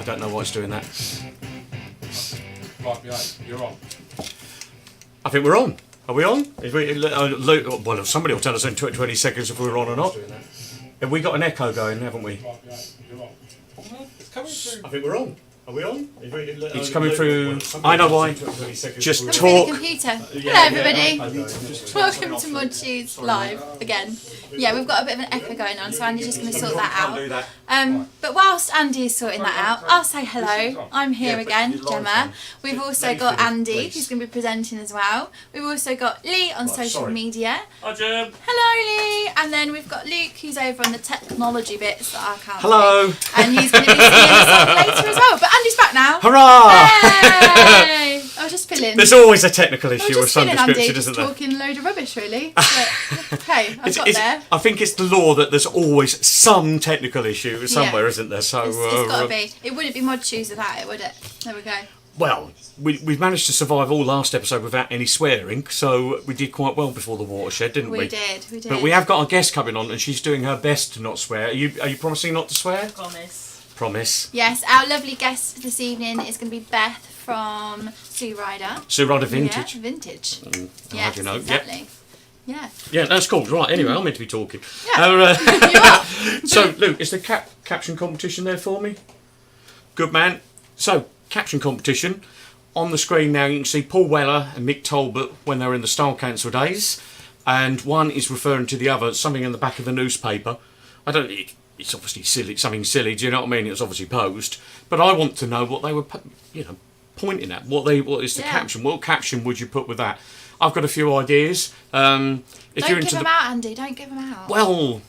I don't know why it's doing that. Right, behind. You're on. I think we're on. Are we on? Well, somebody will tell us in 20 seconds if we're on or not. Have we got an echo going, haven't we? Right, behind. You're on. It's coming through. I think we're on. Are we on? It's coming through. I know why. Just Come talk. through the computer. Hello everybody. Welcome to Modshoes live again. Yeah, we've got a bit of an echo going on, so Andy's just going to sort that out. But whilst Andy is sorting that out, I'll say hello. I'm here again, Gemma. We've also got Andy, who's going to be presenting as well. We've also got Lee on social media. Hi, Gem. Hello, Lee. And then we've got Luke, who's over on the technology bits that I can't Hello. see. And he's going to be singing a song later as well. But Andy's back now. Hurrah! Hey! I was just filling. There's always a technical issue of some Andy, description, just isn't there? talking a load of rubbish, really. But, hey, I've got there. I think it's the law that there's always some technical issue somewhere, isn't there? So It's got to be. It wouldn't be Modshoes without it, would it? There we go. Well, we've managed to survive all last episode without any swearing, so we did quite well before the watershed, didn't we? We did. But we have got a guest coming on, and she's doing her best to not swear. Are you promising not to swear? Promise. Yes, our lovely guest this evening is going to be Beth from Sue Ryder. Sue Ryder Vintage. Yeah, Vintage. Yes, you know. Exactly. Yep. Yeah. Yeah, that's cool. Right, anyway, I'm meant to be talking. Yeah, you are. So, Luke, is the caption competition there for me? Good man. So, caption competition. On the screen now you can see Paul Weller and Mick Talbot when they were in the Style Council days. And one is referring to the other, something in the back of the newspaper. It's obviously silly, something silly, do you know what I mean? It's obviously posed. But I want to know what they were, pointing at. What is the caption? What caption would you put with that? I've got a few ideas. Don't give them out, Andy. Don't give them out. Well,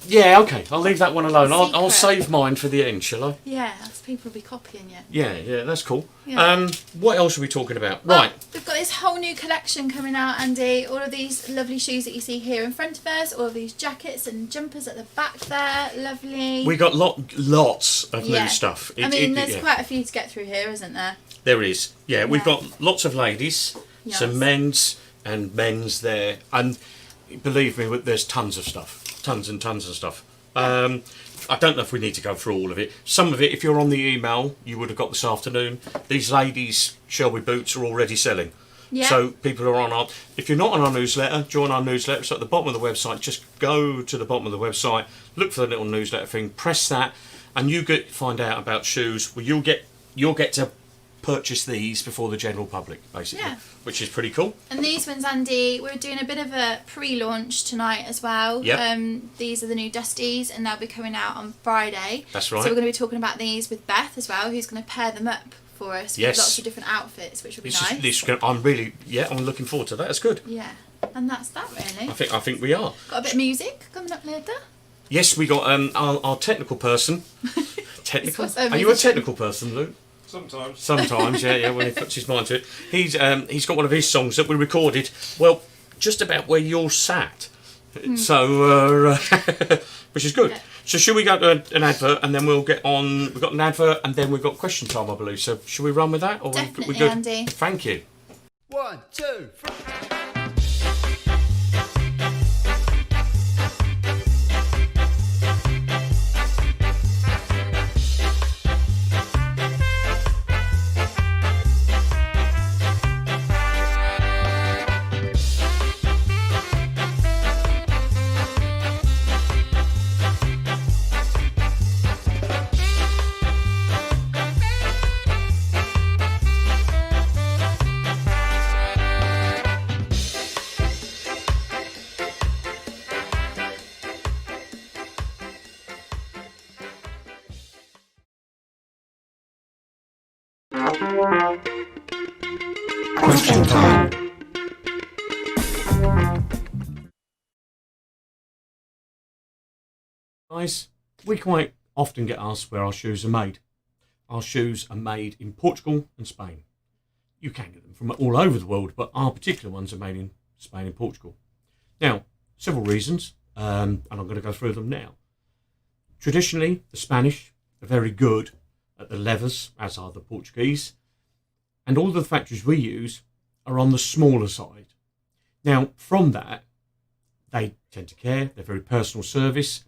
yeah, okay. I'll leave that one alone. I'll save mine for the end, shall I? Yeah, as people will be copying you. Yeah, that's cool. Yeah. What else are we talking about? Well, right. We've got this whole new collection coming out, Andy. All of these lovely shoes that you see here in front of us. All of these jackets and jumpers at the back there. Lovely. We got lots of new stuff. There's quite a few to get through here, isn't there? There is. Yeah, we've got lots of ladies, some men's and men's there. And believe me, there's tons of stuff. Tons and tons of stuff. I don't know if we need to go through all of it. Some of it, if you're on the email, you would have got this afternoon. These ladies' Shelby boots are already selling. Yeah. So people are on our... If you're not on our newsletter, join our newsletter. It's at the bottom of the website. Just go to the bottom of the website, look for the little newsletter thing, press that, and you find out about shoes. Well, you'll get to purchase these before the general public, basically, which is pretty cool. And these ones, Andy, we're doing a bit of a pre-launch tonight as well. Yep. These are the new Dusties, and they'll be coming out on Friday. That's right. So we're going to be talking about these with Beth as well, who's going to pair them up for us with lots of different outfits, which will be nice. I'm looking forward to that. That's good. Yeah, and that's that really. I think we are. Got a bit of music coming up later. Yes, we got our technical person. Technical? Are you a technical person, Luke? Sometimes, yeah. When he puts his mind to it, he's got one of his songs that we recorded. Well, just about where you're sat. So, which is good. Yeah. So, should we go to an advert and then we'll get on? We've got an advert and then we've got question time, I believe. So, should we run with that? Or definitely, we good? Andy. Thank you. 1, 2, 3. Question time. Guys, we quite often get asked where our shoes are made. Our shoes are made in Portugal and Spain. You can get them from all over the world, but our particular ones are made in Spain and Portugal. Now, several reasons, and I'm going to go through them now. Traditionally, the Spanish are very good at the leathers, as are the Portuguese, and all the factories we use are on the smaller side. Now, from that, they tend to care, they're very personal service,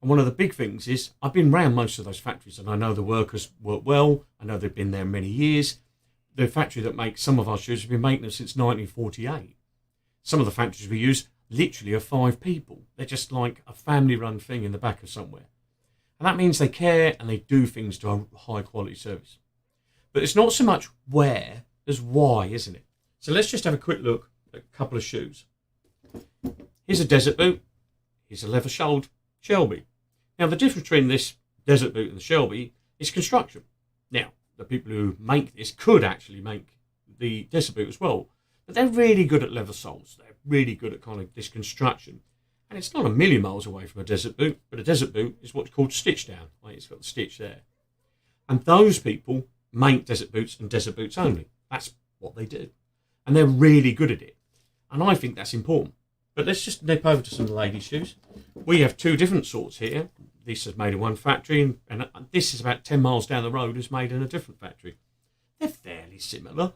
And one of the big things is I've been around most of those factories and I know the workers work well. I know they've been there many years. The factory that makes some of our shoes has been making them since 1948. Some of the factories we use literally are 5 people. They're just like a family-run thing in the back of somewhere. And that means they care and they do things to a high-quality service. But it's not so much where as why, isn't it? So let's just have a quick look at a couple of shoes. Here's a desert boot. Here's a leather-soled Shelby. Now, the difference between this desert boot and the Shelby is construction. Now, the people who make this could actually make the desert boot as well. But they're really good at leather soles. They're really good at kind of this construction. And it's not a million miles away from a desert boot, but a desert boot is what's called stitch down. Like it's got the stitch there. And those people make desert boots and desert boots only. That's what they do. And they're really good at it. And I think that's important. But let's just nip over to some of the ladies' shoes. We have 2 different sorts here. This is made in one factory, and this is about 10 miles down the road, is made in a different factory. They're fairly similar,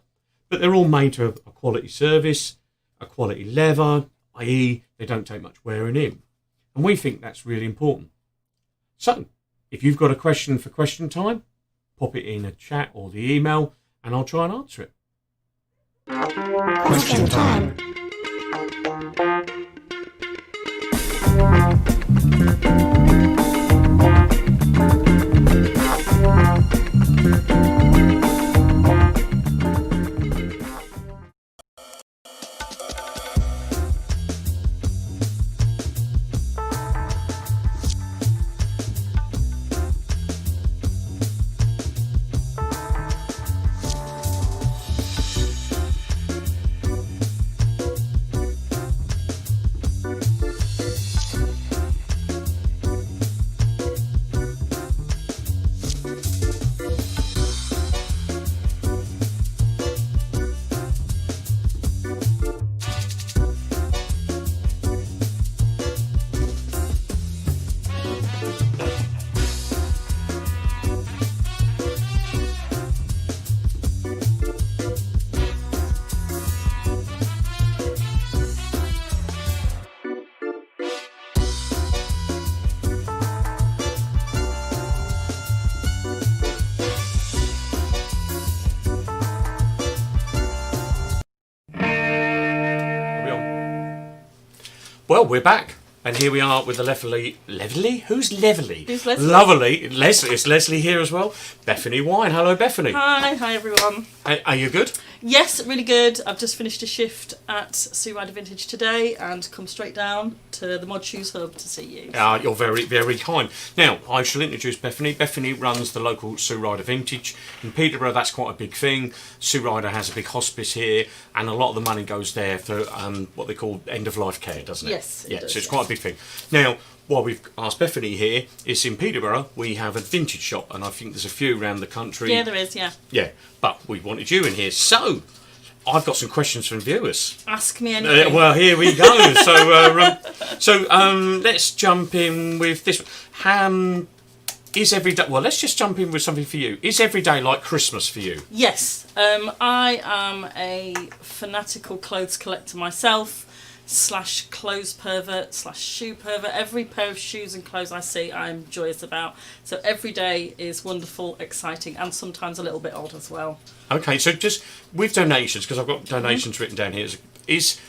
but they're all made to a quality service, a quality leather, i.e. they don't take much wearing in. And we think that's really important. So, if you've got a question for question time, pop it in a chat or the email, and I'll try and answer it. Question time. Well, we're back. And here we are with the Leverly. Who's Leverly? Who's Leslie? Lovely. Leslie. It's Leslie here as well. Bethany Wine. Hello, Bethany. Hi everyone. Are you good? Yes, really good. I've just finished a shift at Sue Ryder Vintage today and come straight down to the Modshoes hub to see you. You're very, very kind. Now, I shall introduce Bethany. Bethany runs the local Sue Ryder Vintage. In Peterborough, that's quite a big thing. Sue Ryder has a big hospice here, and a lot of the money goes there for what they call end-of-life care, doesn't it? Yes, it does, so it's yes. quite a big thing. Now, what we've asked Bethany here is in Peterborough, we have a vintage shop, and I think there's a few around the country. Yeah, there is, yeah. Yeah, but we wanted you in here, so I've got some questions from viewers. Ask me anything. Well, here we go. So let's jump in with this. Is every day? Well, let's just jump in with something for you. Is every day like Christmas for you? Yes, I am a fanatical clothes collector myself, / clothes pervert / shoe pervert. Every pair of shoes and clothes I see, I'm joyous about. So every day is wonderful, exciting, and sometimes a little bit odd as well. Okay, so just with donations, because I've got donations written down here. Is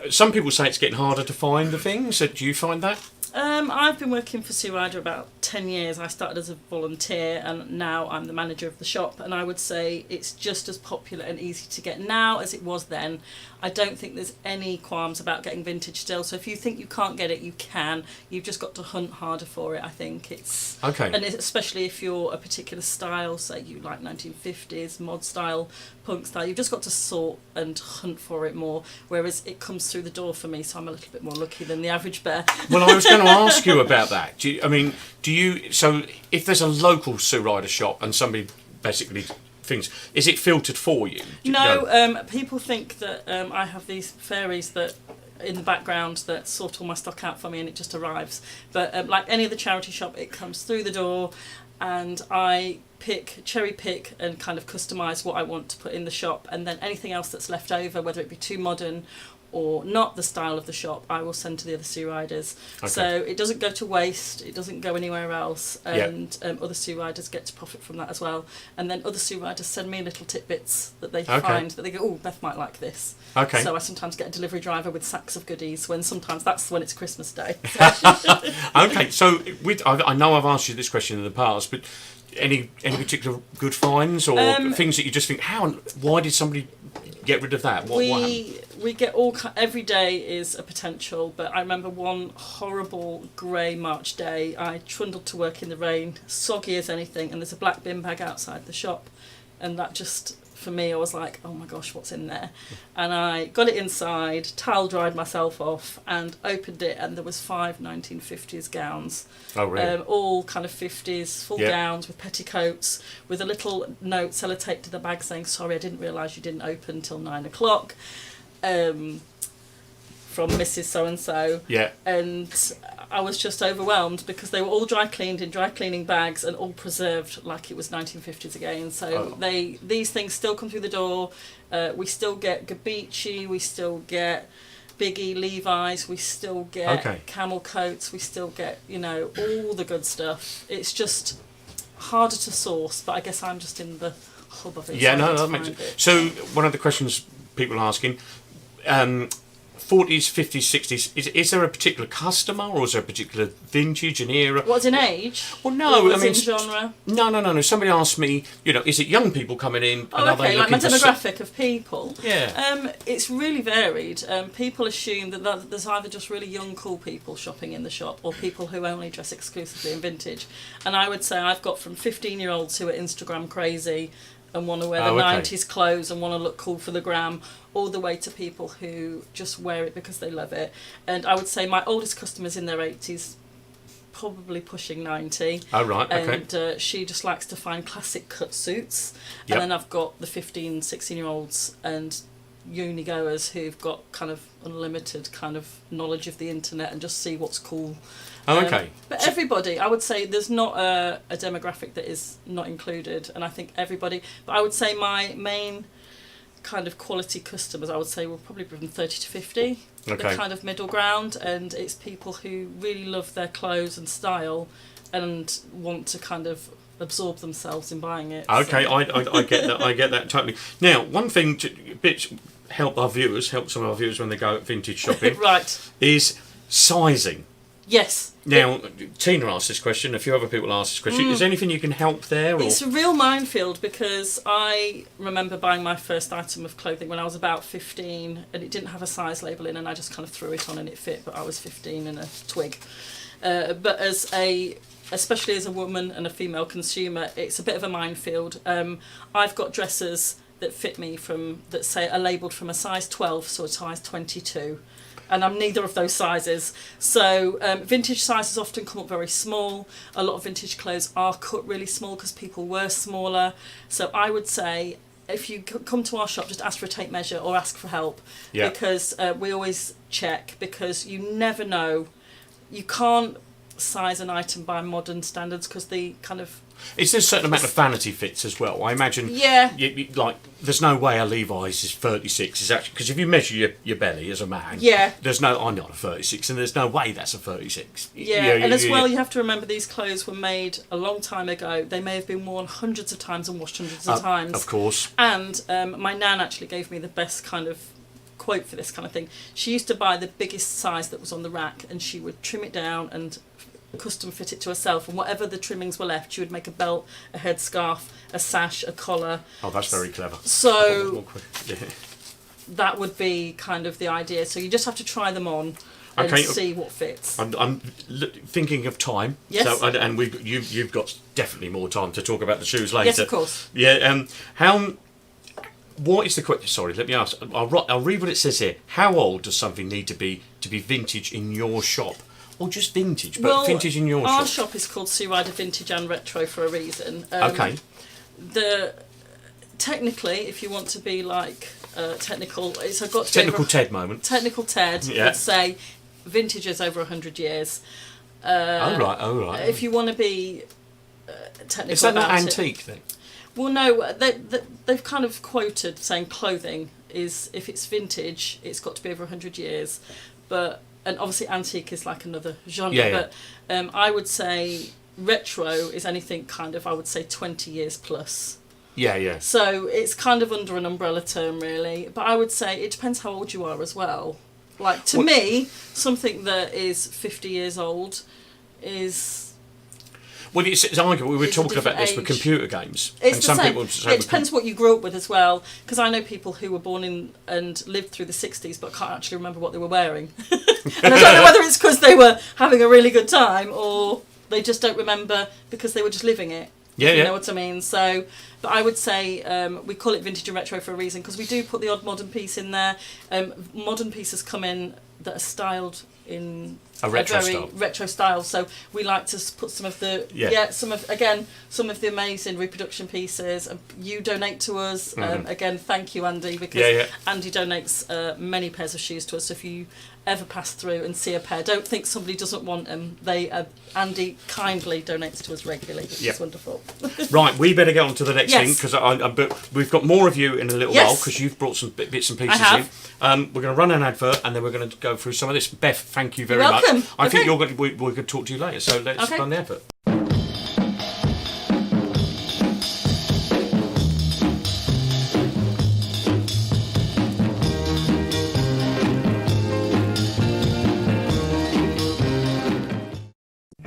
some people say it's getting harder to find the things? So do you find that? I've been working for Sue Ryder about 10 years. I started as a volunteer and now I'm the manager of the shop, and I would say it's just as popular and easy to get now as it was then. I don't think there's any qualms about getting vintage still, so if you think you can't get it, you can. You've just got to hunt harder for it, I think. It's okay. And especially if you're a particular style, say you like 1950s, mod style, punk style, you've just got to sort and hunt for it more, whereas it comes through the door for me, so I'm a little bit more lucky than the average bear. Well, I was going to ask you about that. So if there's a local Sue Ryder shop and somebody basically thinks, is it filtered for you? No, people think that I have these fairies that in the background that sort all my stock out for me and it just arrives. But like any other charity shop, it comes through the door and I cherry pick and kind of customise what I want to put in the shop, and then anything else that's left over, whether it be too modern or not the style of the shop, I will send to the other Sea Riders. Okay. So it doesn't go to waste, it doesn't go anywhere else, and other Sea Riders get to profit from that as well. And then other Sea Riders send me little tidbits that they find that they go, oh, Beth might like this. Okay. So I sometimes get a delivery driver with sacks of goodies when sometimes that's when it's Christmas Day. Okay, so I know I've asked you this question in the past, but any particular good finds or things that you just think, why did somebody get rid of that? What happened? We get every day is a potential, but I remember one horrible grey March day. I trundled to work in the rain, soggy as anything, and there's a black bin bag outside the shop, and that just, for me, I was like, oh my gosh, what's in there? And I got it inside, towel dried myself off, and opened it, and there was 5 1950s gowns. Oh, really? All kind of 50s, full gowns with petticoats, with a little note sellotaped to the bag saying, sorry, I didn't realise you didn't open till 9 o'clock. From Mrs. So-and-so. Yeah. And I was just overwhelmed because they were all dry cleaned in dry cleaning bags and all preserved like it was 1950s again. So these things still come through the door. We still get Gabici, we still get Biggie, Levi's, we still get camel coats, we still get, all the good stuff. It's just harder to source, but I guess I'm just in the hub of it. Yeah, no, that makes sense. So one of the questions people are asking, 40s, 50s, 60s, is there a particular customer or is there a particular vintage, an era? What's in age? Well, no, I mean, in genre? No. Somebody asked me, is it young people coming in? Oh, okay, like my demographic of people. Yeah. It's really varied. People assume that there's either just really young, cool people shopping in the shop or people who only dress exclusively in vintage. And I would say I've got from 15-year-olds who are Instagram crazy and want to wear the 90s clothes and want to look cool for the gram, all the way to people who just wear it because they love it. And I would say my oldest customer's in their 80s, probably pushing 90. Oh, right, okay. And she just likes to find classic cut suits. Yep. And then I've got the 15, 16-year-olds and uni goers who've got kind of unlimited kind of knowledge of the internet and just see what's cool. Oh, okay. But everybody, I would say there's not a demographic that is not included, and I think everybody, but I would say my main kind of quality customers, I would say, were probably from 30 to 50, the kind of middle ground, and it's people who really love their clothes and style and want to kind of absorb themselves in buying it. Okay, so. I get that. I get that totally. Now, one thing to help some of our viewers when they go vintage shopping, right, is sizing. Yes. Now, Tina asked this question, a few other people asked this question. Is there anything you can help there? Or? It's a real minefield because I remember buying my first item of clothing when I was about 15 and it didn't have a size label in and I just kind of threw it on and it fit, but I was 15 and a twig. But especially as a woman and a female consumer, it's a bit of a minefield. I've got dresses that fit me that say are labelled from a size 12 to a size 22. And I'm neither of those sizes. So vintage sizes often come up very small. A lot of vintage clothes are cut really small because people were smaller. So I would say if you come to our shop, just ask for a tape measure or ask for help. Yeah. Because we always check, because you never know. You can't size an item by modern standards because the kind of... Is there a certain amount of vanity fits as well? I imagine. Yeah. There's no way a Levi's is 36. Is actually, because if you measure your belly as a man, I'm not a 36, and there's no way that's a 36. Yeah, well, you have to remember these clothes were made a long time ago. They may have been worn hundreds of times and washed hundreds of times. Of course. And my nan actually gave me the best kind of quote for this kind of thing. She used to buy the biggest size that was on the rack, and she would trim it down and custom fit it to herself, and whatever the trimmings were left, she would make a belt, a headscarf, a sash, a collar. Oh, that's very clever. So that would be kind of the idea. So you just have to try them on and see what fits. I'm thinking of time. Yes. So, and you've got definitely more time to talk about the shoes later. Yes, of course. Yeah. What is the question? Sorry, let me ask. I'll read what it says here. How old does something need to be vintage in your shop? Or just vintage, but vintage in your shop? Our shop is called Sea Rider Vintage and Retro for a reason. Technically, if you want to be like technical, I've got to technical Ted moment. Technical Ted would say vintage is over 100 years. Oh right. If you want to be technical, is that not antique then? Well, no, they've kind of quoted saying clothing, is, if it's vintage, it's got to be over 100 years. And obviously antique is like another genre. Yeah. But I would say retro is anything kind of, I would say 20 years plus. Yeah. So it's kind of under an umbrella term, really. But I would say it depends how old you are as well. Like, to me, something that is 50 years old is... Well, it's arguable. We were It's a talking about different this with age. computer games. It's and the some same. people say It depends what you grew up with as well. Because I know people who were born in and lived through the 60s but can't actually remember what they were wearing. And I don't know whether it's because they were having a really good time or they just don't remember because they were just living it. Yeah, You yeah. know what I mean? So, but I would say we call it vintage and retro for a reason because we do put the odd modern piece in there. Modern pieces come in that are styled in A retro very style. retro style. So we like to put some of the some of the amazing reproduction pieces. You donate to us. Again, thank you, Andy, because Andy donates many pairs of shoes to us. So if you ever pass through and see a pair, don't think somebody doesn't want them. Andy kindly donates to us regularly, which is wonderful. Right, we better get on to the next thing Yes. because we've got more of you in a little while because you've brought some bits and pieces I in. have. We're going to run an advert and then we're going to go through some of this. Beth, thank you very You're much. welcome. I think Okay. we're going to talk to you later, so let's Okay. run the advert.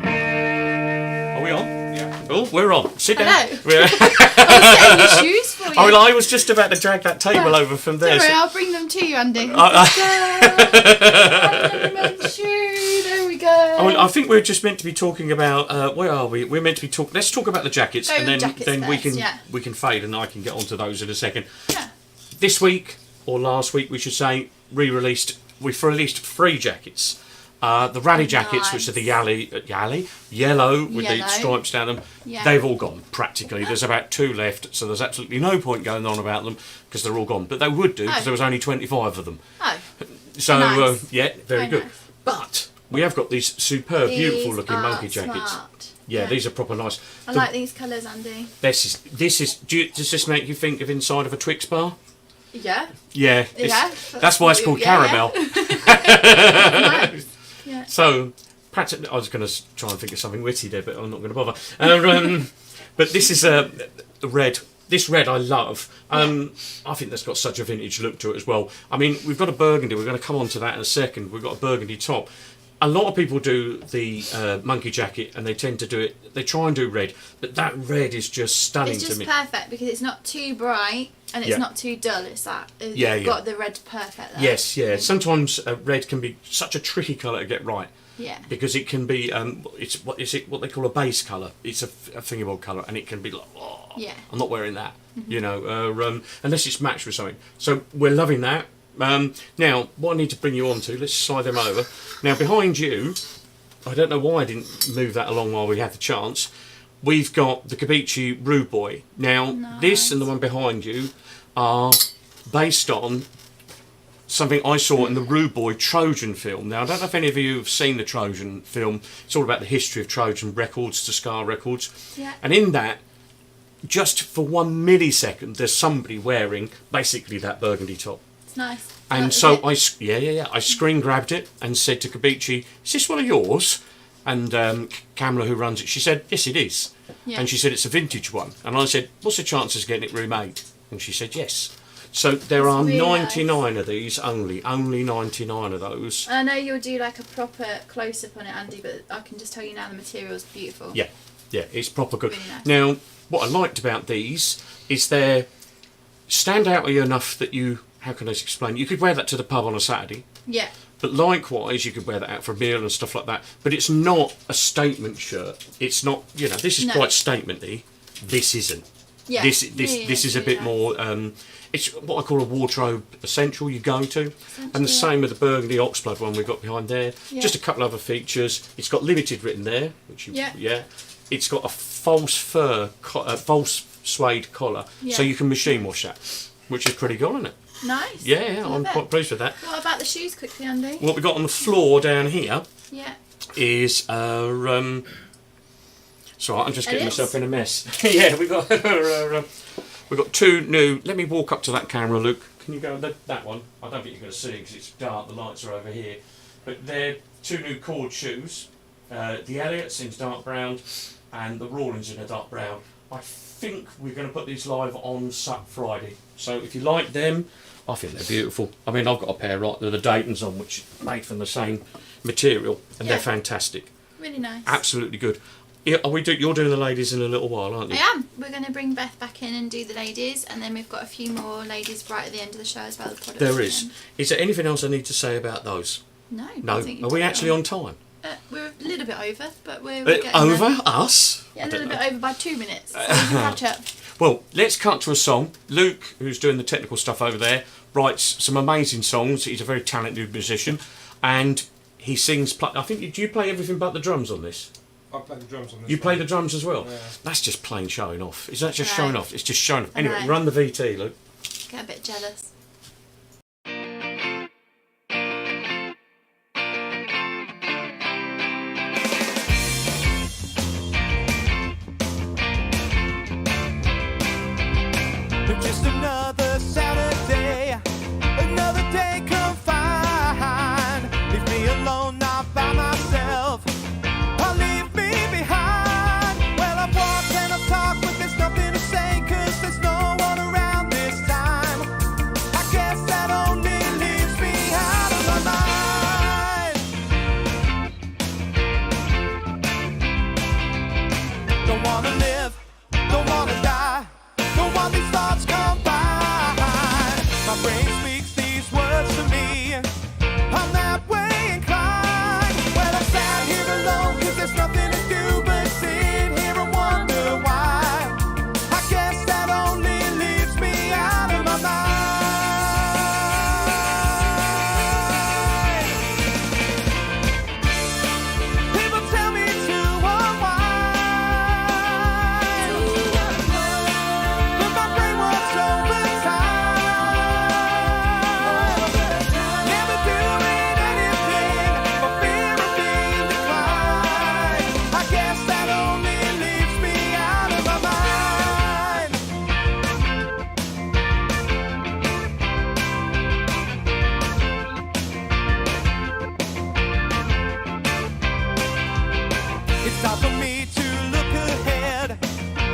Are we on? Yeah. Oh, we're on. Sit down. Hello. We're- I was getting your shoes for you. Oh, well, I was just about to drag that table over from there. Don't worry, so- I'll bring them to you, Andy. There we go. Oh, well, I think we're just meant to be talking about where are we? We're meant to be talking. Let's talk about the jackets, Go and with then jackets we first, can yeah. we can fade, and I can get onto those in a second. Yeah. This week or last week, we should say, re-released. We've released 3 jackets. The rally jackets, which are the yellow with the Yellow. stripes down them, Yeah. they've all gone practically. There's about 2 left, so there's absolutely no point going on about them because they're all gone. But they would do because there was only 25 of them. Oh, So Nice. yeah, very good. nice. But we have got these superb, beautiful looking These monkey are jackets. smart. Yeah, these are proper nice. I like these colours, Andy. This is. Does this make you think of inside of a Twix bar? Yeah. Yeah. Yeah. That's why it's called caramel. Nice. Yeah. So, practically, I was going to try and think of something witty there, but I'm not going to bother. But this is red. This red I love. I think that's got such a vintage look to it as well. I mean, we've got a burgundy. We're going to come on to that in a second. We've got a burgundy top. A lot of people do the monkey jacket, and they tend to do it. They try and do red, but that red is just stunning It's to just me. perfect because it's not too bright and it's Yeah. not too dull. It's that. Yeah, You've yeah. got the red perfect there. Yes, yeah. Sometimes red can be such a tricky colour to get right. Yeah. Because it can be, it's what is it? What they call a base colour. It's a fingerboard colour, and it can be like, oh, Yeah. I'm not wearing that. You know, unless it's matched with something. So we're loving that. Now, what I need to bring you on to, let's slide them over. Now, behind you, I don't know why I didn't move that along while we had the chance. We've got the Kabichi Rude Boy. Now, this and the one behind you are based on something I saw in the Rude Boy Trojan film. Now, I don't know if any of you have seen the Trojan film. It's all about the history of Trojan records to Scar Records. Yeah. And in that, just for 1 millisecond, there's somebody wearing basically that burgundy top. It's nice. And Like, so is it- I screen grabbed it and said to Kabichi, "Is this one of yours?" And Kamala, who runs it, she said, "Yes, it is." Yeah. And she said, "It's a vintage one." And I said, "What's the chances of getting it remade?" And she said, "Yes." So there are really 99 of these only 99 of those. I know you'll do like a proper close up on it, Andy, but I can just tell you now the material's beautiful. Yeah, it's proper good. Really nice. Now, what I liked about these is they're stand out enough that you, how can I explain? You could wear that to the pub on a Saturday. Yeah. But likewise, you could wear that out for a meal and stuff like that. But it's not a statement shirt. It's not, this is No. quite statementy. This isn't. Yeah. This Yeah, is a really bit nice. more. It's what I call a wardrobe essential you go to, and the same with the burgundy oxblood one we've got behind there. Yeah. Just a couple other features. It's got limited written there, which Yeah. It's got a false fur, false suede collar, so Yeah. you can machine wash that, which is pretty good, isn't it? Nice. Yeah, I'm Love it. quite pleased with that. What about the shoes quickly, Andy? What we've got on the floor down here Yeah. is sorry, I'm just getting Elliot's? myself in a mess. Yeah, we've got 2 new. Let me walk up to that camera, Luke. Can you go that one? I don't think you're going to see it because it's dark. The lights are over here. But they're 2 new cord shoes. The Elliott's in dark brown, and the Rawlins in a dark brown. I think we're going to put these live on Sept Friday. So if you like them, I think they're beautiful. I mean, I've got a pair right there, the Dayton's on, which is made from the same material, and they're fantastic. Really nice. Absolutely good. Yeah, you're doing the ladies in a little while, aren't you? I am. We're going to bring Beth back in and do the ladies, and then we've got a few more ladies right at the end of the show as well. There is. Is there anything else I need to say about those? No. No. Are we actually on time? We're a little bit over, but we're getting over there. Us? Yeah, a little bit over by 2 minutes. So we can catch up. Well, let's cut to a song. Luke, who's doing the technical stuff over there, writes some amazing songs. He's a very talented musician, and he sings. I think, do you play everything but the drums on this? I play the drums on this. You play the drums as well? Yeah. That's just plain showing off. Is that just Right. showing off? It's just showing off. Anyway, Right. run the VT, Luke. Get a bit jealous. Just another Saturday, another day confined. Leave me alone, not by myself, or leave me behind. Well, I've walked and I've talked, but there's nothing to say, 'cause there's no one around this time. I guess that only leaves me out of my mind. Don't wanna live, don't wanna die, don't want these thoughts combined. My brain speaks these words to me, I'm that way inclined. Well, I'm sat here alone, 'cause there's nothing to do but sit here and wonder why. I guess that only leaves me out of my mind. People tell me to unwind, but my brain works overtime. Never doing anything for fear of being declined. I guess that only leaves me out of my mind. It's time for me to look ahead.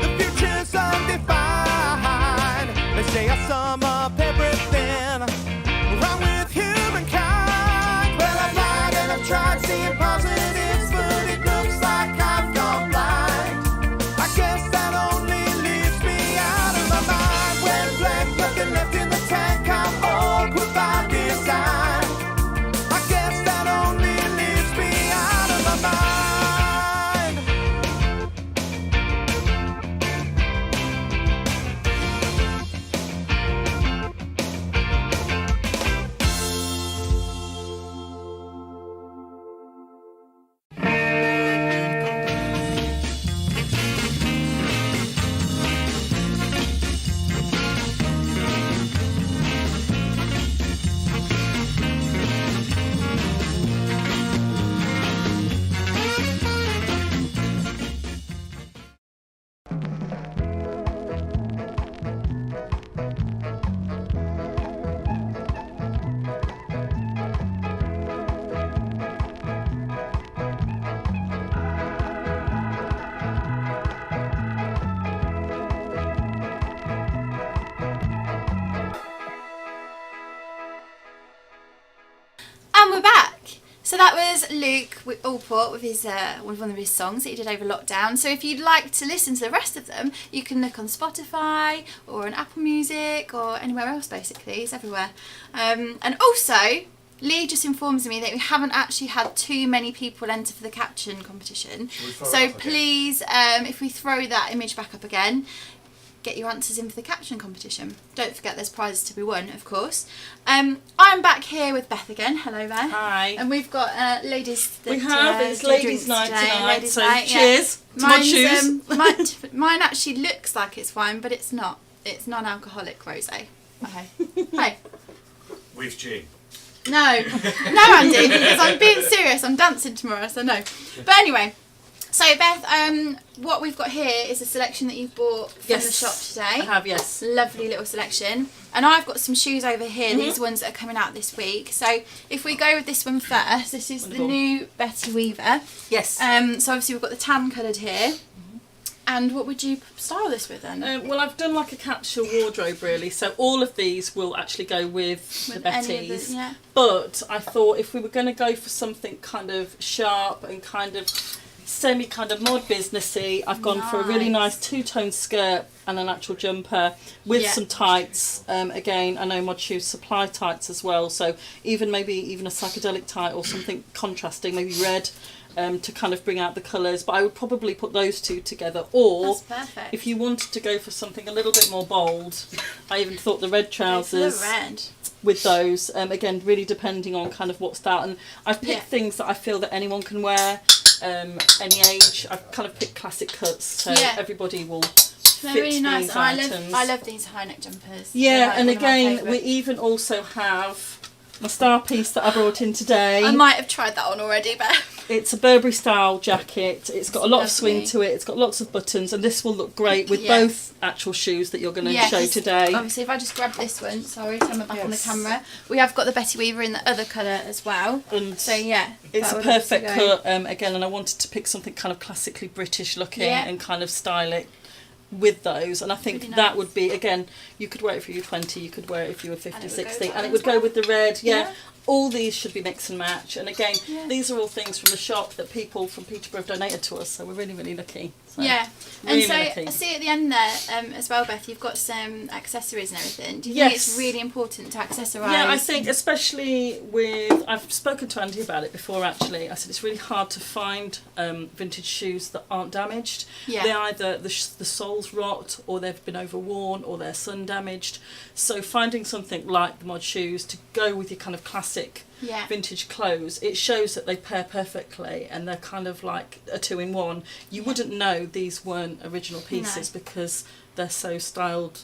The future's undefined. They say I sum up everything wrong with humankind. Well, I've lied and I've tried seeing positives, but it looks like I've gone blind. I guess that only leaves me out of my mind. When blank, nothing left in the tank, I'm awkward by design. I guess that only leaves me out of my mind. And we're back. So that was Luke Allport with his with one of his songs that he did over lockdown. So if you'd like to listen to the rest of them, you can look on Spotify or on Apple Music or anywhere else. Basically, it's everywhere. And also, Lee just informs me that we haven't actually had too many people enter for the caption competition. So please, if we throw that image back up again, get your answers in for the caption competition. Don't forget there's prizes to be won, of course. I'm back here with Beth again. Hello, Beth. Hi. And we've got ladies that We have, it's do ladies' drinks night today. tonight, Ladies' so night, cheers to Modshoes. Mine actually looks like it's wine, but it's not. It's non-alcoholic rosé. Okay. Hey. With gin. No, Andy, because I'm being serious. I'm dancing tomorrow, so no. But anyway, So Beth, what we've got here is a selection that you've bought from the shop today. I have, yes. Lovely little selection. And I've got some shoes over here, these ones that are coming out this week. So if we go with this one first, this is the new Betty Weaver. Yes. So obviously we've got the tan coloured here. And what would you style this with then? Well, I've done like a capsule wardrobe really, so all of these will actually go with the Bettys. Yeah. But I thought if we were going to go for something kind of sharp and kind of semi kind of mod businessy, I've gone for a really nice two-tone skirt and an actual jumper with some tights. Again, I know Modshoes supply tights as well, so maybe even a psychedelic tight or something contrasting, maybe red. To kind of bring out the colours, but I would probably put those two together. Or if you wanted to go for something a little bit more bold, I even thought the red trousers with those. Again, really depending on kind of what style. And I've picked things that I feel that anyone can wear, any age. I've kind of picked classic cuts, so everybody will. They're really nice. These I love these high neck jumpers. Yeah, like and again, we even also have my star piece that I brought in today. I might have tried that on already, but it's a Burberry style jacket. It's got a lot of swing to it. It's got lots of buttons, and this will look great with both actual shoes that you're going to show today. Obviously, if I just grab this one, sorry, turn my back on the camera. We have got the Betty Weaver in the other colour as well. And so it's a perfect cut again, and I wanted to pick something kind of classically British looking and kind of style it with those, and I think really that would be, again, you could wear it if you were 20, you could wear it if you were 50, 60, and it would go with the red. All these should be mix and match, and again, these are all things from the shop that people from Peterborough have donated to us, so we're really, really lucky. So, and so I see at the end there as well, Beth, you've got some accessories and everything. Do you think it's really important to accessorise? Yeah, I think especially with, I've spoken to Andy about it before actually. I said it's really hard to find vintage shoes that aren't damaged. They either the soles rot, or they've been overworn, or they're sun damaged. So finding something like the Modshoes to go with your kind of classic vintage clothes, it shows that they pair perfectly, and they're kind of like a 2-in-1. You wouldn't know these weren't original pieces because they're so styled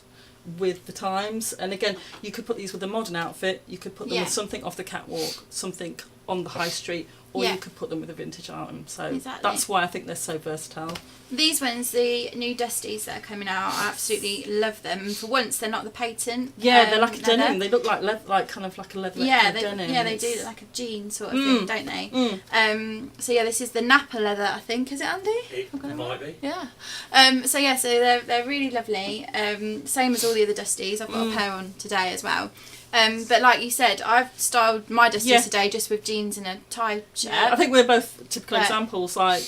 with the times. And again, you could put these with a modern outfit, you could put them with something off the catwalk, something on the high street, or you could put them with a vintage item. So that's why I think they're so versatile. These ones, the new Dusties that are coming out, I absolutely love them. For once, they're not the patent. Yeah, they're like a denim. They look like kind of like a leather denim. Yeah, they do look like a jean sort of thing, don't they? So this is the Napa leather, I think. Is it, Andy? It might be. Yeah. So they're really lovely. Same as all the other Dusties. I've got a pair on today as well. But like you said, I've styled my Dusties today just with jeans and a tie shirt. I think we're both typical examples. Like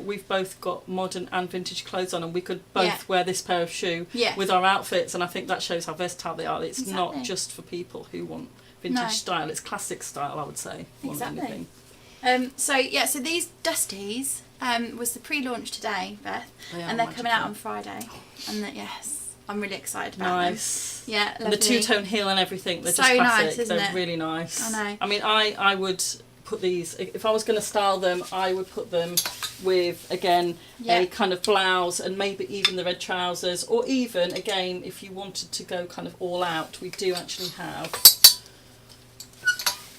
we've both got modern and vintage clothes on, and we could both wear this pair of shoe with our outfits, and I think that shows how versatile they are. It's not just for people who want vintage style; it's classic style, I would say. Exactly. So these Dusties was the pre-launch today, Beth, and they're coming out on Friday, and I'm really excited about them. Yeah, lovely. And the two-tone heel and everything, they're so just classic. Nice, isn't they're it? really nice. I know. I mean, I would put these, if I was going to style them, I would put them with, again, a kind of blouse and maybe even the red trousers, or even, again, if you wanted to go kind of all out, we do actually have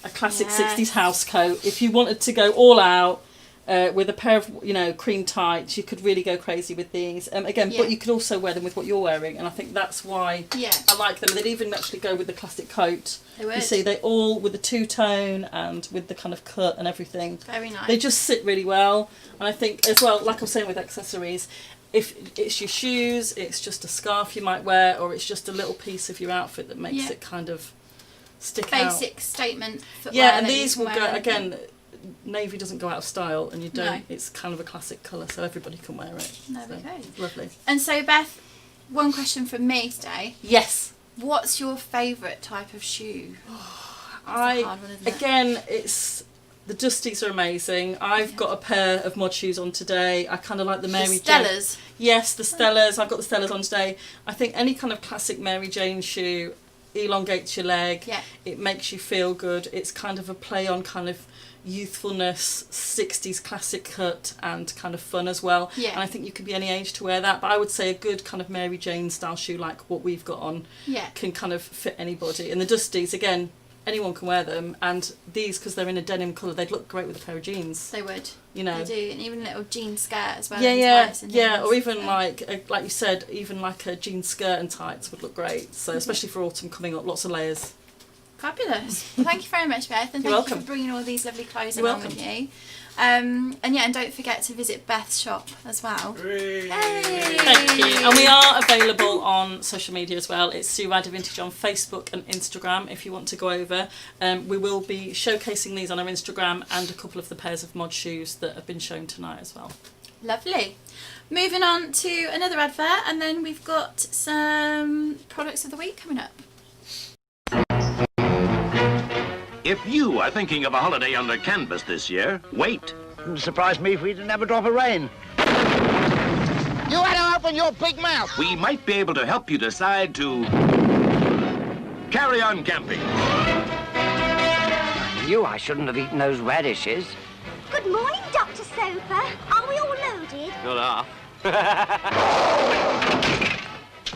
a classic 60s house coat. If you wanted to go all out, with a pair of cream tights, you could really go crazy with these. But you could also wear them with what you're wearing, and I think that's why I like them. They'd even actually go with the classic coat. They would. You see, they all with the two-tone and with the kind of cut and everything. Very nice. They just sit really well, and I think as well, like I was saying with accessories, if it's your shoes, it's just a scarf you might wear, or it's just a little piece of your outfit that makes it kind of stick out. Basic statement footwear. Yeah, and these will go again. Navy doesn't go out of style, and you don't. It's kind of a classic colour, so everybody can wear it. There we go. Lovely. And so, Beth, one question from me today. Yes. What's your favourite type of shoe? It's the Dusties are amazing. I've got a pair of Modshoes on today. I kind of like the Mary Jane. Stellas. Yes, the Stellas. I've got the Stellas on today. I think any kind of classic Mary Jane shoe elongates your leg. Yeah. It makes you feel good. It's kind of a play on kind of youthfulness, 60s classic cut, and kind of fun as well. Yeah. And I think you could be any age to wear that, but I would say a good kind of Mary Jane style shoe like what we've got on can kind of fit anybody. And the Dusties, again, anyone can wear them, and these, because they're in a denim colour, they'd look great with a pair of jeans. They would. You know. They do, and even a little jean skirt as well. Yeah, or even like you said, even like a jean skirt and tights would look great. So especially for autumn coming up, lots of layers. Fabulous. Well, thank you very much, Beth, and thank you for bringing all these lovely clothes along with you. And don't forget to visit Beth's shop as well. Hey. Thank you. And we are available on social media as well. It's Sue Ryder Vintage on Facebook and Instagram if you want to go over. We will be showcasing these on our Instagram and a couple of the pairs of mod shoes that have been shown tonight as well. Lovely. Moving on to another advert, and then we've got some products of the week coming up. If you are thinking of a holiday under canvas this year, wait. Wouldn't surprise me if we didn't have a drop of rain. You had to open your big mouth. We might be able to help you decide to carry on camping. I knew I shouldn't have eaten those radishes. Good morning, Dr. Soper. Are we all loaded? Not half.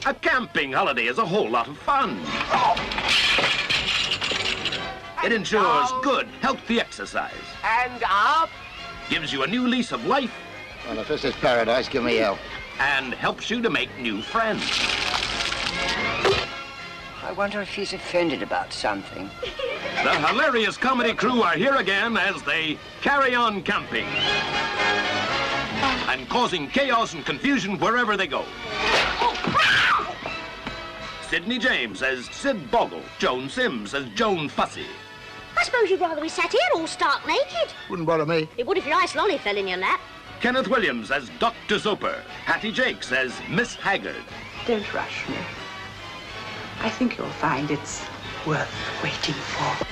A camping holiday is a whole lot of fun. It ensures good, healthy exercise. And up. Gives you a new lease of life. Well, if this is paradise, give me hell. And helps you to make new friends. I wonder if he's offended about something. The hilarious comedy crew are here again as they carry on camping. And causing chaos and confusion wherever they go. Sidney James as Sid Boggle. Joan Sims as Joan Fussy. I suppose you'd rather we sat here all stark naked. Wouldn't bother me. It would if your ice lolly fell in your lap. Kenneth Williams as Dr. Soper. Hattie Jakes as Miss Haggard. Don't rush me. I think you'll find it's worth waiting for.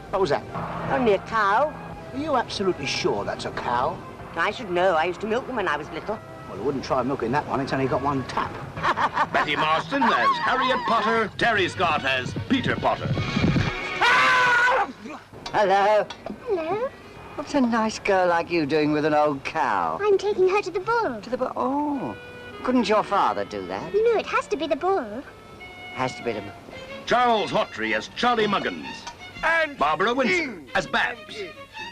What was that? Only a cow. Are you absolutely sure that's a cow? I should know. I used to milk them when I was little. Well, I wouldn't try milking that one. It's only got one tap. Betty Marston as Harriet Potter. Terry Scott as Peter Potter. Hello. Hello. What's a nice girl like you doing with an old cow? I'm taking her to the bull. To the oh. Couldn't your father do that? No, it has to be the bull. Has to be the... Charles Hawtrey as Charlie Muggins. And Barbara Winston as Babs.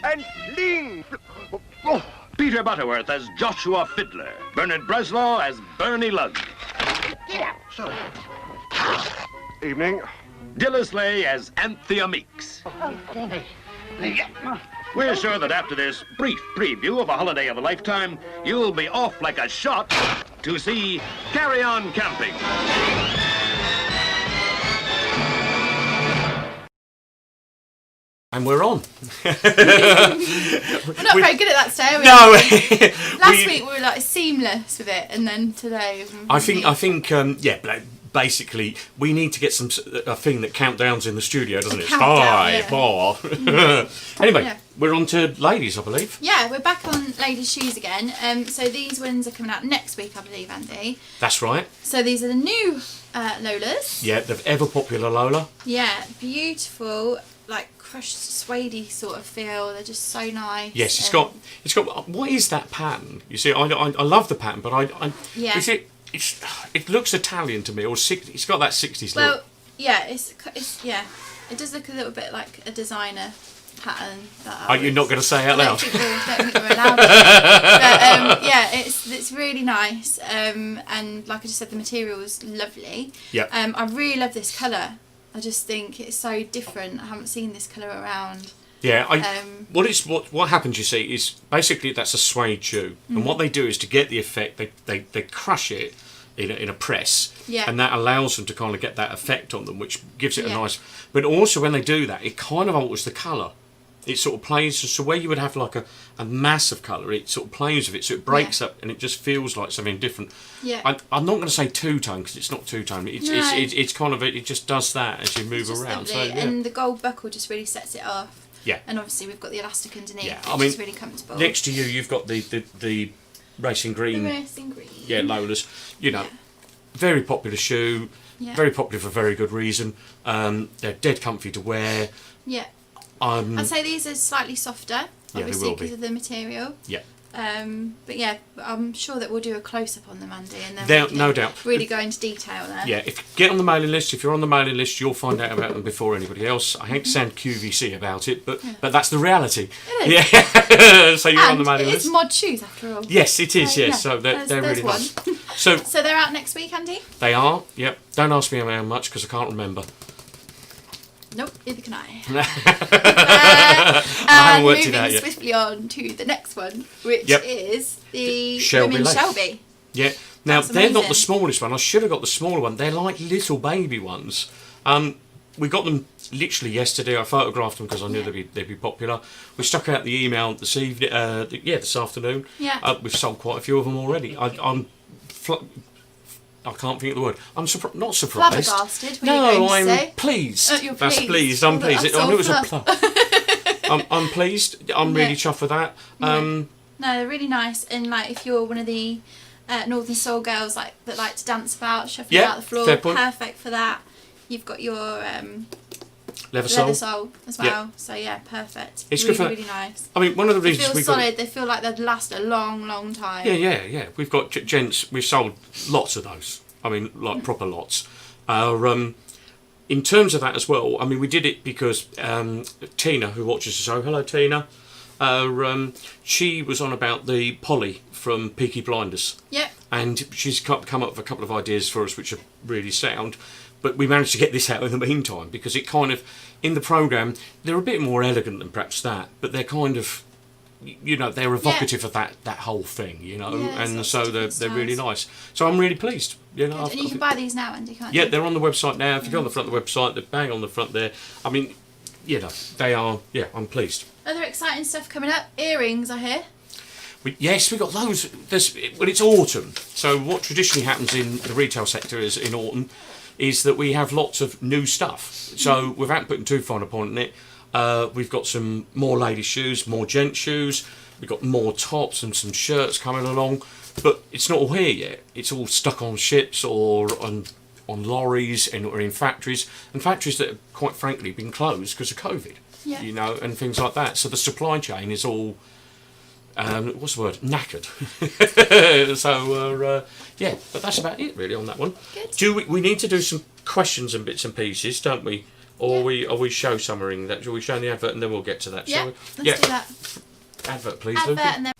And Ling. Peter Butterworth as Joshua Fiddler. Bernard Breslaw as Bernie Lugg. Get out. Sorry. Evening. Dillis Lay as Anthea Meeks. Oh, thank you. We're sure that after this brief preview of a holiday of a lifetime, you'll be off like a shot to see Carry On Camping. And we're on. We're not very good at that today, are we? No. Last week we were like seamless with it, and then today. I think, basically, we need to get a thing that countdowns in the studio, doesn't it? Countdown, 5, 4. Anyway, Yeah. we're on to ladies, I believe. Yeah, we're back on ladies' shoes again. So these ones are coming out next week, I believe, Andy. That's right. So these are the new Lolas. Yeah, the ever popular Lola. Yeah, beautiful, like crushed suede sort of feel. They're just so nice. Yes, it's got. What is that pattern? You see, I love the pattern, but Yeah. it looks Italian to me, or it's got that 60s Well, look. yeah, it's it does look a little bit like a designer pattern. Are you not going to say out loud? I don't think we're allowed to. But yeah, it's really nice. And like I just said, the material is lovely. Yeah. I really love this colour. I just think it's so different. I haven't seen this colour around. Yeah, what happens, you see, is basically that's a suede shoe, and what they do is to get the effect, they crush it in a press, Yeah. and that allows them to kind of get that effect on them, which gives it a nice. But also when they do that, it kind of alters the colour. It sort of plays, so where you would have like a mass of colour, it sort of plays with it, so it breaks up, and it just feels like something different. Yeah. I'm not going to say two-tone because it's not two-tone. It's kind of it just does that as you move It's just around. lovely. So yeah. And the gold buckle just really sets it off. Yeah. And obviously we've got the elastic underneath. Yeah, Which is really comfortable. Next to you, you've got the racing green. The racing green. Yeah, Lolas. You know, very popular shoe. Yeah. Very popular for very good reason. They're dead comfy to wear. Yeah. I'd say these are slightly softer, they obviously, will be. because of the material. Yeah. But yeah, I'm sure that we'll do a close-up on them, Andy, and then No doubt. really go into detail there. Yeah, if you get on the mailing list, if you're on the mailing list, you'll find out about them before anybody else. I hate to sound QVC about it, but that's the reality. It is. Yeah. So you're on the mailing it's list. Modshoes after all. Yes, it is. So, yes, yeah, so they're really one. nice. So they're out next week, Andy? they are. Yep. Don't ask me how much because I can't remember. Nope, neither can I. I haven't worked it moving out yet. swiftly on to the next one, which is the Shelby Women's Lake. Shelby. Yeah. Now That's they're not the amazing. smallest one. I should have got the smaller one. They're like little baby ones. We got them literally yesterday. I photographed them because I knew they'd be popular. We stuck out the email this evening. This afternoon. Yeah. We've sold quite a few of them already. I can't think of the word. I'm not surprised. Flabbergasted, were No, you going to I'm say? pleased. You're That's pleased. pleased. I'm pleased. That's I knew it was a all plug. I'm pleased. I'm really chuffed with that. No, they're really nice, and like if you're one of the Northern Soul girls that like to dance about, shuffle about the floor, fair point. perfect for that. You've got your Leather leather sole. sole as well, Yeah. so yeah, perfect. It's really, good for. really nice. I mean, one of the They reasons feel we got. solid. They feel like they'd last a long, long time. Yeah. We've got gents. We've sold lots of those. I mean, like proper lots. In terms of that as well, I mean, we did it because Tina, who watches the show, hello Tina, she was on about the Polly from Peaky Blinders. Yep. And she's come up with a couple of ideas for us which are really sound. But we managed to get this out in the meantime because it kind of, in the programme, they're a bit more elegant than perhaps that, but they're kind of, they're evocative of that whole thing, and so they're really nice. So I'm really pleased. And you can buy these now, Andy, can't you? Yeah, they're on the website now. If you go on the front of the website, they're bang on the front there. I mean, they are, I'm pleased. Other exciting stuff coming up. Earrings, I hear. We got loads. It's autumn, so what traditionally happens in the retail sector is in autumn is that we have lots of new stuff. So without putting too fine a point on it, we've got some more ladies' shoes, more gent shoes. We've got more tops and some shirts coming along, but it's not all here yet. It's all stuck on ships or on lorries or in factories, and factories that have quite frankly been closed because of COVID. Yeah. And things like that. So the supply chain is all. What's the word? Knackered. So but that's about it really on that one. Good. Do we need to do some questions and bits and pieces, don't we? Or are we show summaring that? Shall we show the advert and then we'll get to that? Shall we? Let's do that. Advert, please, Advert Luke. and then.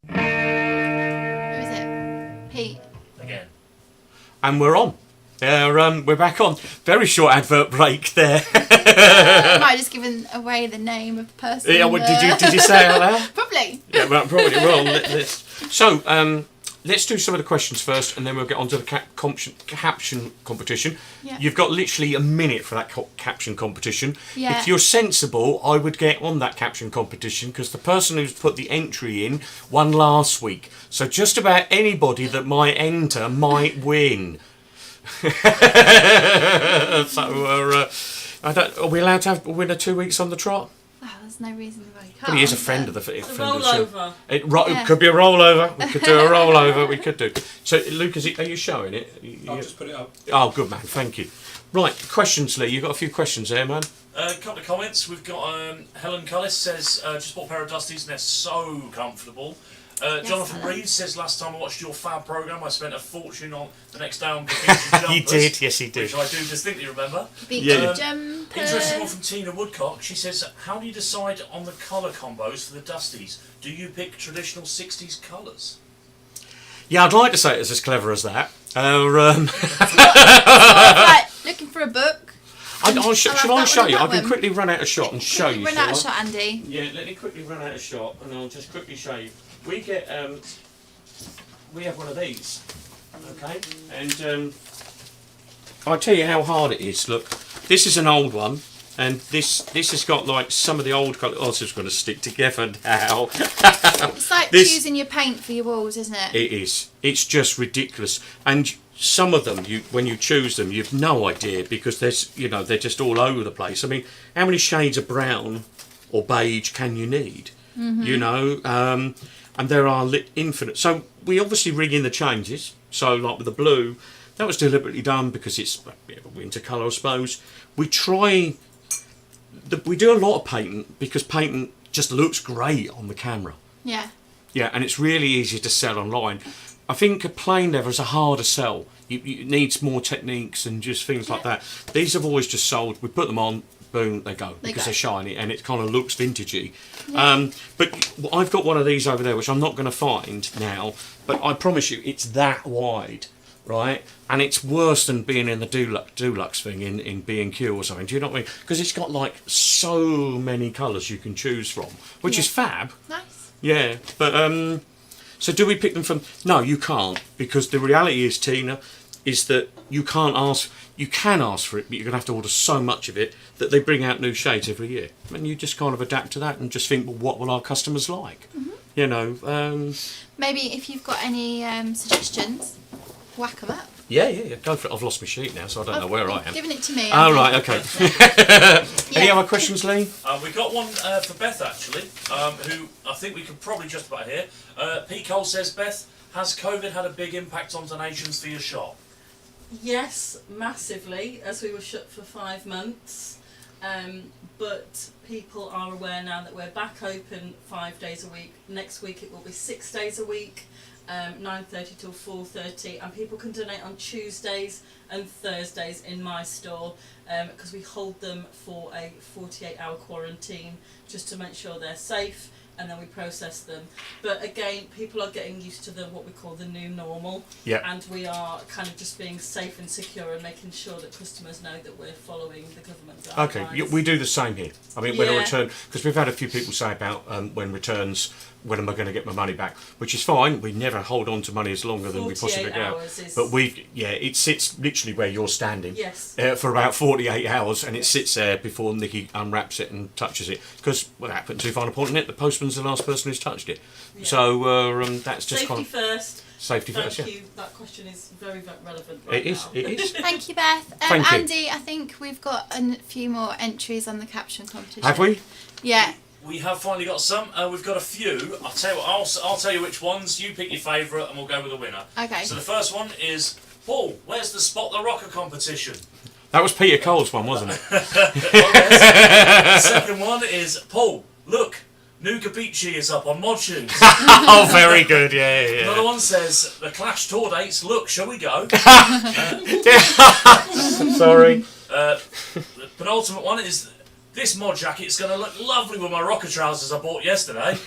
Who is it? Pete. Again. And we're on. We're back on. Very short advert break there. I might have just given away the name of the person. Yeah, did you say it out loud? Probably. Yeah, well, probably will. So, let's do some of the questions first, and then we'll get on to the caption competition. Yeah. You've got literally a minute for that caption competition. Yeah. If you're sensible, I would get on that caption competition because the person who's put the entry in won last week. So just about anybody that might enter might win. Are we allowed to have a winner 2 weeks on the trot? Oh, there's no reason why you can't. But he is a friend of the show. rollover. It could be a rollover. We could do a rollover. We could do. So, Luke, are you showing it? I'll just put it up. Oh, good man. Thank you. Right, questions, Lee. You've got a few questions there, man. A couple of comments. We've got Helen Cullis says, just bought a pair of Dusties and they're so comfortable. Jonathan Reeves says, last time I watched your fab programme, I spent a fortune on the next day on Gavinci jumpers. He did, yes he did. Which I do distinctly remember. Big Interesting one from Tina Woodcock. She says, how do you decide on the colour combos for the Dusties? Do you pick traditional 60s colours? Yeah, I'd like to say it's as clever as that. Like looking for a book. Shall I show you? I can quickly run out of shot and show you. Run out of shot, Andy. Yeah, let me quickly run out of shot and I'll just quickly show you. We get, we have one of these, okay? And I'll tell you how hard it is. Look, this is an old one. And this has got like some of the old colours. Oh, this is going to stick together now. It's like choosing your paint for your walls, isn't it? It is. It's just ridiculous. And some of them, when you choose them, you've no idea because they're just all over the place. I mean, how many shades of brown or beige can you need? Mm-hmm. and there are infinite. So we obviously ring in the changes. So like with the blue, that was deliberately done because it's a bit of a winter colour, I suppose. We try. We do a lot of patent because patent just looks great on the camera. Yeah. Yeah, and it's really easy to sell online. I think a plain leather is a harder sell. It needs more techniques and just things like that. These have always just sold. We put them on, boom, they go because they're shiny and it kind of looks vintagey. Yeah. But I've got one of these over there which I'm not going to find now, but I promise you it's that wide, right? And it's worse than being in the Dulux thing in B&Q or something. Do you know what I mean? Because it's got like so many colours you can choose from, which is fab. Nice. Yeah, but so do we pick them from? No, you can't, because the reality is, Tina, is that you can't ask. You can ask for it, but you're going to have to order so much of it that they bring out new shades every year, and you just kind of adapt to that and just think, well, what will our customers like? You know. Maybe if you've got any suggestions, whack them up. Yeah, go for it. I've lost my sheet now, so I don't know where I am. Giving it to me. Oh, right, okay. Any other questions, Lee? We got one for Beth, actually, who I think we could probably just about hear. Pete Cole says, Beth, has COVID had a big impact on donations for your shop? Yes, massively, as we were shut for 5 months. But people are aware now that we're back open 5 days a week. Next week it will be 6 days a week. 9:30 till 4:30, and people can donate on Tuesdays and Thursdays in my store because we hold them for a 48-hour quarantine just to make sure they're safe, and then we process them. But again, people are getting used to what we call the new normal, and we are kind of just being safe and secure and making sure that customers know that we're following the government guidelines. Okay, we do the same here. I mean, when a return, because we've had a few people say about when returns, when am I going to get my money back? Which is fine. We never hold on to money as longer than we possibly can. But it sits literally where you're standing for about 48 hours, and it sits there before Nikki unwraps it and touches it. Because what happened to find a point in it? The postman's the last person who's touched it. Yeah. So that's just safety first. Safety first. Thank you. That question is very relevant. It is. Thank you, Beth. Thank you. Andy, I think we've got a few more entries on the caption competition. Have we? Yeah. We have finally got some. We've got a few. I'll tell you what. I'll tell you which ones. You pick your favourite, and we'll go with the winner. Okay. So the first one is Paul. Where's the Spot the Rocker competition? That was Peter Cole's one, wasn't it? The second one is Paul. Look, new Capiche is up on Modshoes. Oh, very good. Yeah. Another one says the Clash tour dates. Look, shall we go? Sorry. The penultimate one is. This mod jacket's going to look lovely with my rocker trousers I bought yesterday. And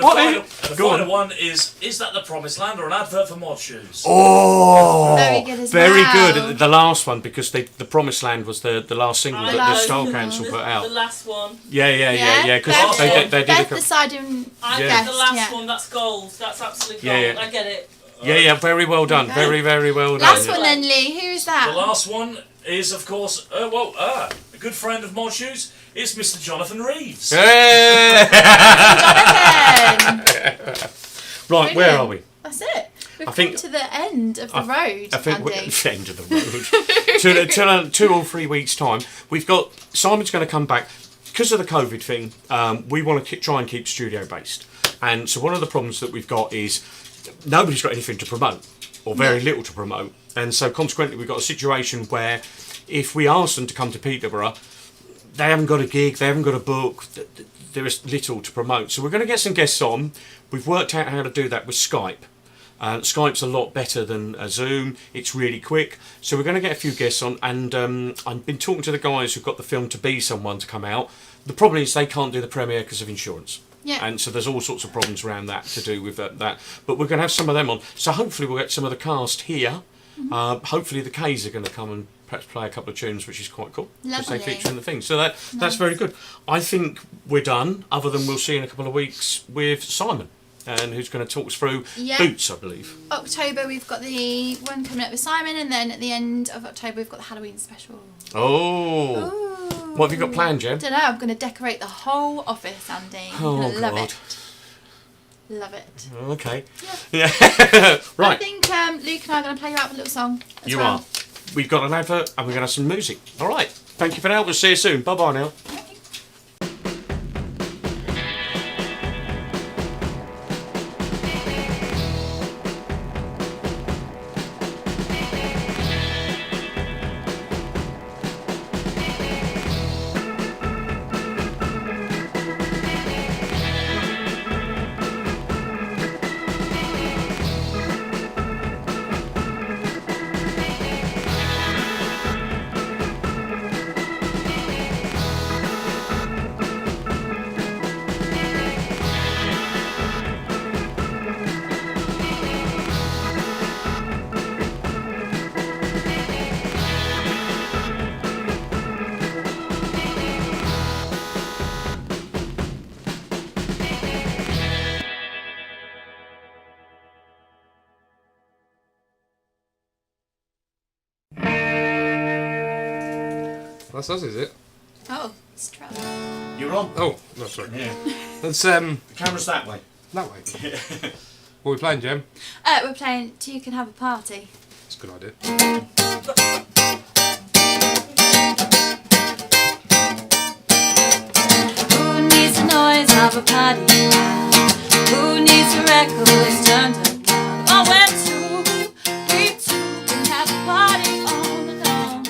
the final one is that the Promised Land or an advert for Modshoes? Oh! Very good as very well. Good. The last one, because the Promised Land was the last single that the Style Council put out. The last one. Yeah, because they did Beth deciding. I get the last one, that's gold. That's absolute gold. Yeah. I get it. Yeah, very well done. Okay. Very well done. Last one then, Lee. Who is that? The last one is, of course, a good friend of Modshoes. It's Mr. Jonathan Reeves. Hey! Jonathan! Right, where are we? That's it. We've come to the end of the road, I think we're Andy. at the end of the road. 2 or 3 weeks' time, we've got Simon's going to come back. Because of the COVID thing, we want to try and keep studio based. And so one of the problems that we've got is nobody's got anything to promote, or very little to promote. And so consequently, we've got a situation where if we ask them to come to Peterborough, they haven't got a gig, they haven't got a book, there is little to promote. So we're going to get some guests on. We've worked out how to do that with Skype. Skype's a lot better than Zoom. It's really quick. So we're going to get a few guests on, and I've been talking to the guys who've got the film To Be Someone to come out. The problem is they can't do the premiere because of insurance. Yeah. And so there's all sorts of problems around that to do with that. But we're going to have some of them on. So hopefully we'll get some of the cast here. Mm-hmm. Hopefully the K's are going to come and perhaps play a couple of tunes, which is quite cool. Because they feature in the thing. So that's very good. I think we're done, other than we'll see in a couple of weeks with Simon, and who's going to talk us through Boots, I believe. October, we've got the one coming up with Simon, and then at the end of October, we've got the Halloween special. Oh. What have you got planned, Jen? I don't know. I'm going to decorate the whole office, Andy. Oh, I'm gonna God. love it. Love it. Okay. Yeah. Right. I think Luke and I are going to play you out with a little song as You well. are. We've got an advert and we're going to have some music. All right. Thank you for now. We'll see you soon. Bye-bye now. That's us, is it? Oh, it's trouble. You're on. Oh, no, sorry. Yeah. Let's The camera's that way. that way. What are we playing, Jem? We're playing Two Can Have a Party. That's a good idea. Who needs the noise of a party now? Who needs the records turned up loud? Oh, when we two can have a party all alone.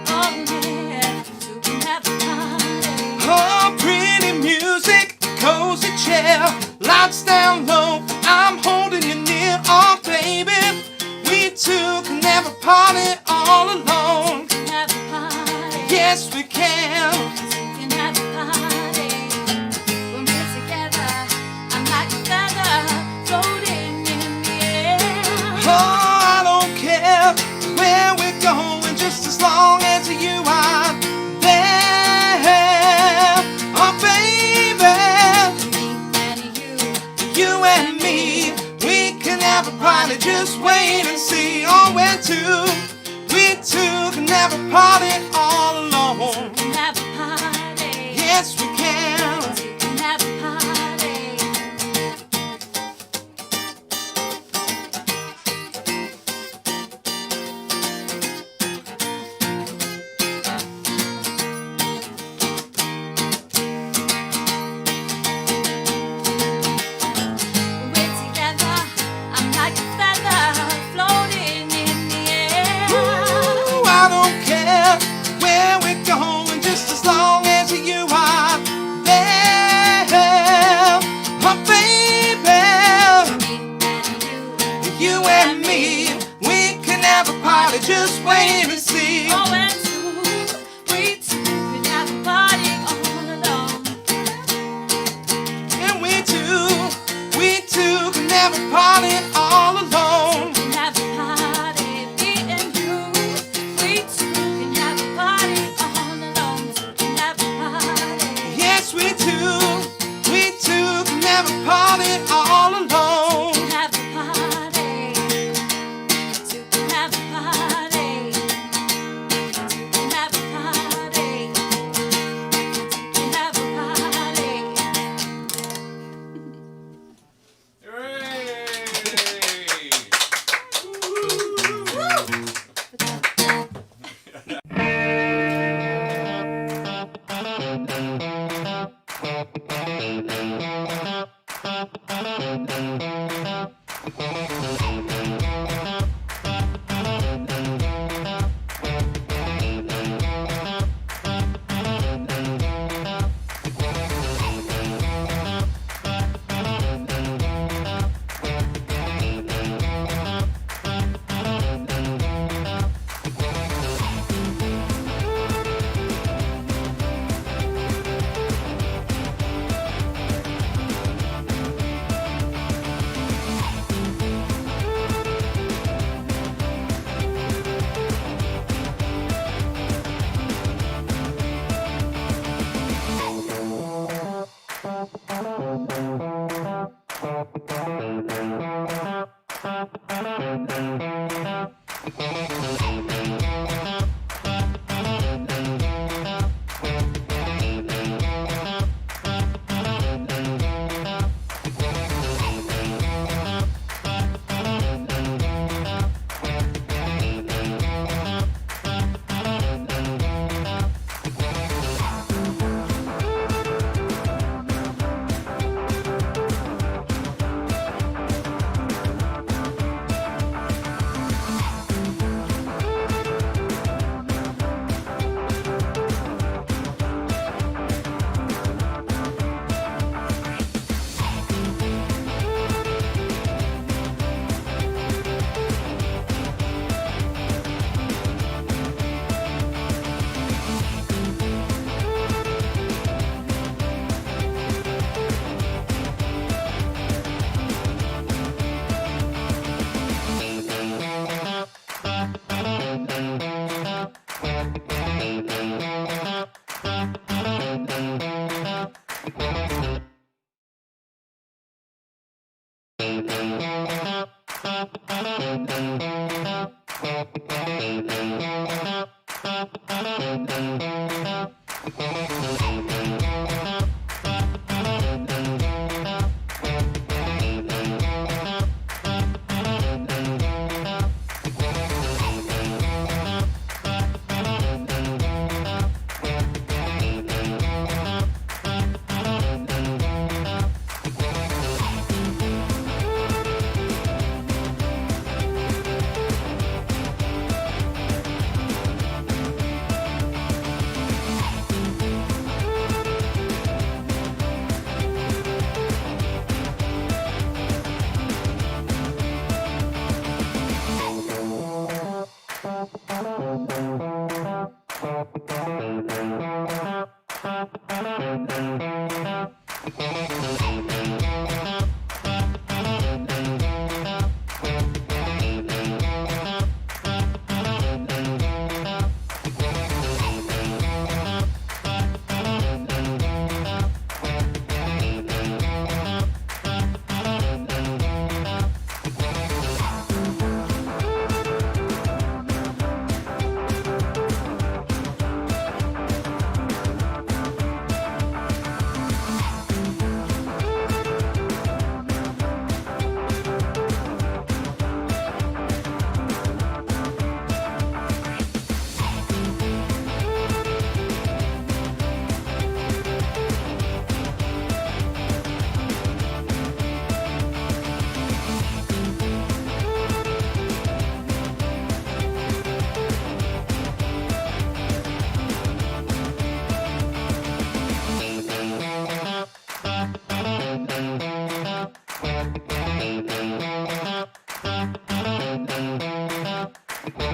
Oh yeah, two can have a party. Oh, pretty music, cozy chair, lights down low, I'm holding you near. Oh, baby, we two can have a party all alone. Can have a party. Yes, we can. Two can have a party. When we're together, I'm like a feather floating in the air. Oh, I don't care where we're going, just as long as you are there. Oh, baby, you and me, we can have a party, just wait and see. Oh, we two can have a party all alone. Can have a party. Yes, we can. Two can have a party. When we're together, I'm like a feather floating in the air. Ooh, I don't care where we're going, just as long as you are there. Oh, baby, you and me, we can have a party, just wait and see. Oh, and we two can have a party all alone. And we two can have a party all alone. Can have a party, me and you. We two can have a party all alone. Can have a party. Yes, we two can have a party all alone. Can have a party. Two can have a party. Two can have a party. Two can have a party. Thank you.